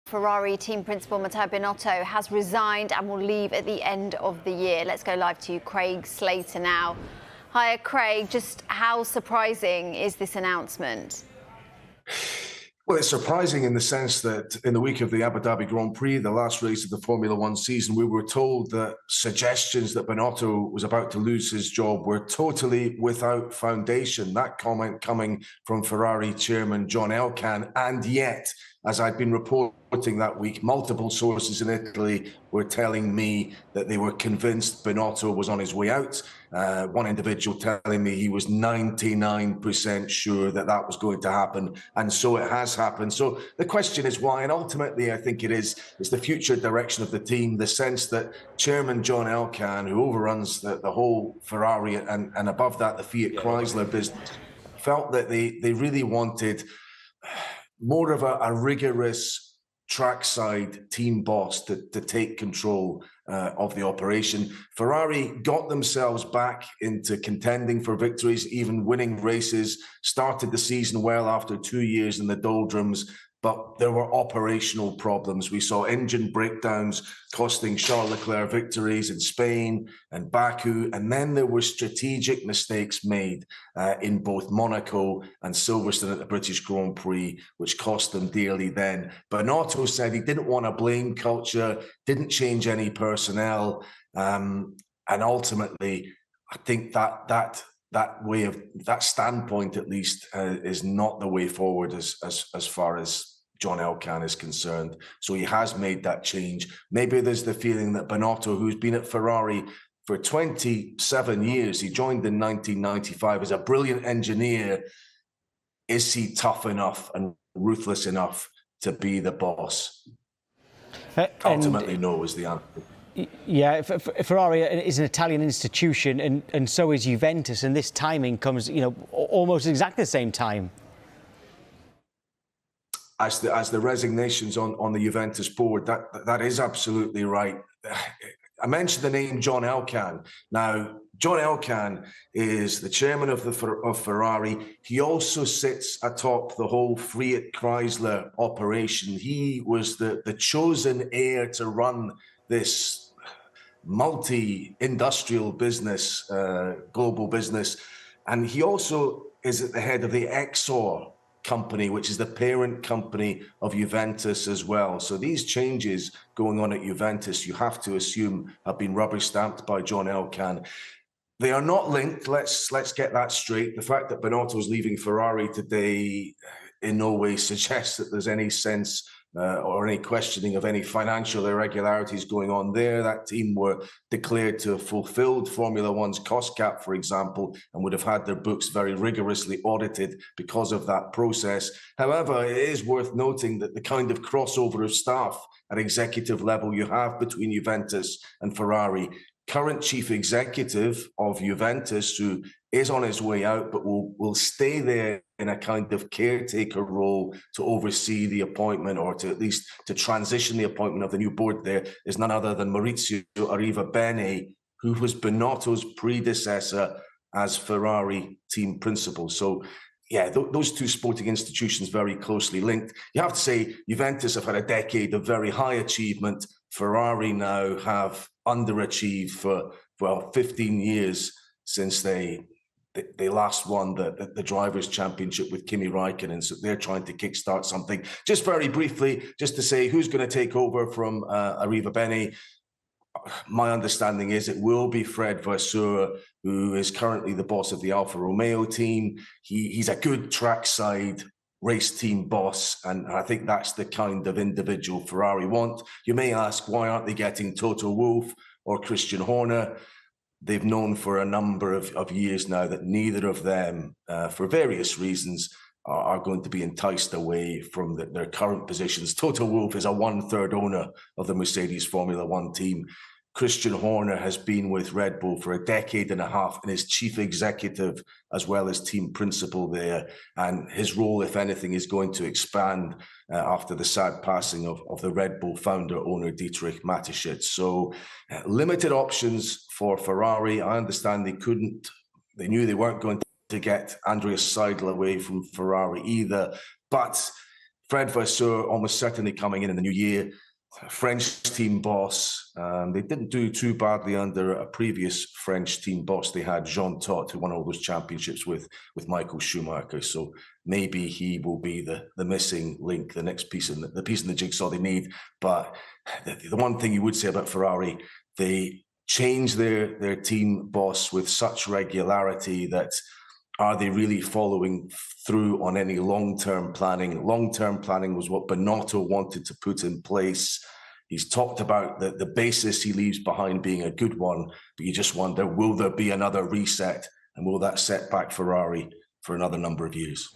Ferrari team principal Mattia Binotto has resigned and will leave at the end of the year. Let's go live to Craig Slater now. Hiya, Craig. Just how surprising is this announcement? Well, it's surprising in the sense that in the week of the Abu Dhabi Grand Prix, the last race of the Formula One season, we were told that suggestions that Binotto was about to lose his job were totally without foundation. That comment coming from Ferrari chairman John Elkann, and yet, as I'd been reporting that week, multiple sources in Italy were telling me that they were convinced Binotto was on his way out. One individual telling me he was 99% sure that that was going to happen, and so it has happened. So the question is why, and ultimately I think it's the future direction of the team, the sense that Chairman John Elkann, who overruns the whole Ferrari and above that the Fiat Chrysler business, felt that they really wanted more of a rigorous trackside team boss to take control of the operation. Ferrari got themselves back into contending for victories, even winning races, started the season well after 2 years in the doldrums, but there were operational problems. We saw engine breakdowns costing Charles Leclerc victories in Spain and Baku, and then there were strategic mistakes made in both Monaco and Silverstone at the British Grand Prix, which cost them dearly then. Binotto said he didn't want a blame culture, didn't change any personnel, and ultimately, I think that standpoint, at least, is not the way forward as far as John Elkann is concerned. So he has made that change. Maybe there's the feeling that Binotto, who's been at Ferrari for 27 years, he joined in 1995 as a brilliant engineer. Is he tough enough and ruthless enough to be the boss? Ultimately, no is the answer. Yeah, Ferrari is an Italian institution, and so is Juventus, and this timing comes, almost exactly the same time. As the resignations on the Juventus board, that is absolutely right. I mentioned the name John Elkann. Now, John Elkann is the chairman of Ferrari. He also sits atop the whole Fiat Chrysler operation. He was the chosen heir to run this multi-industrial business, global business. And he also is at the head of the Exor company, which is the parent company of Juventus as well. So these changes going on at Juventus, you have to assume, have been rubber stamped by John Elkann. They are not linked. Let's get that straight. The fact that Binotto is leaving Ferrari today in no way suggests that there's any sense or any questioning of any financial irregularities going on there. That team were declared to have fulfilled Formula One's cost cap, for example, and would have had their books very rigorously audited because of that process. However, it is worth noting that the kind of crossover of staff at executive level you have between Juventus and Ferrari, current chief executive of Juventus, who is on his way out, but will stay there in a kind of caretaker role to oversee the appointment, or to at least to transition the appointment of the new board there, is none other than Maurizio Arrivabene, who was Binotto's predecessor as Ferrari team principal. So yeah, those two sporting institutions very closely linked. You have to say Juventus have had a decade of very high achievement. Ferrari now have underachieved for 15 years since they last won the Drivers' Championship with Kimi Räikkönen, so they're trying to kickstart something. Just very briefly, just to say who's going to take over from Arrivabene. My understanding is it will be Fred Vasseur, who is currently the boss of the Alfa Romeo team. He's a good trackside race team boss, and I think that's the kind of individual Ferrari want. You may ask, why aren't they getting Toto Wolff or Christian Horner? They've known for a number of years now that neither of them, for various reasons, are going to be enticed away from their current positions. Toto Wolff is a one-third owner of the Mercedes Formula One team. Christian Horner has been with Red Bull for a decade and a half and is chief executive as well as team principal there. And his role, if anything, is going to expand after the sad passing of the Red Bull founder, owner Dietrich Mateschitz. So limited options for Ferrari. I understand they knew they weren't going to get Andreas Seidl away from Ferrari either. But Fred Vasseur almost certainly coming in the new year. French team boss. They didn't do too badly under a previous French team boss. They had Jean Todt, who won all those championships with Michael Schumacher. So maybe he will be the missing link, the next piece in the piece in the jigsaw they need. But the one thing you would say about Ferrari, they change their team boss with such regularity that are they really following through on any long-term planning? Long-term planning was what Binotto wanted to put in place. He's talked about the basis he leaves behind being a good one, but you just wonder, will there be another reset? And will that set back Ferrari for another number of years?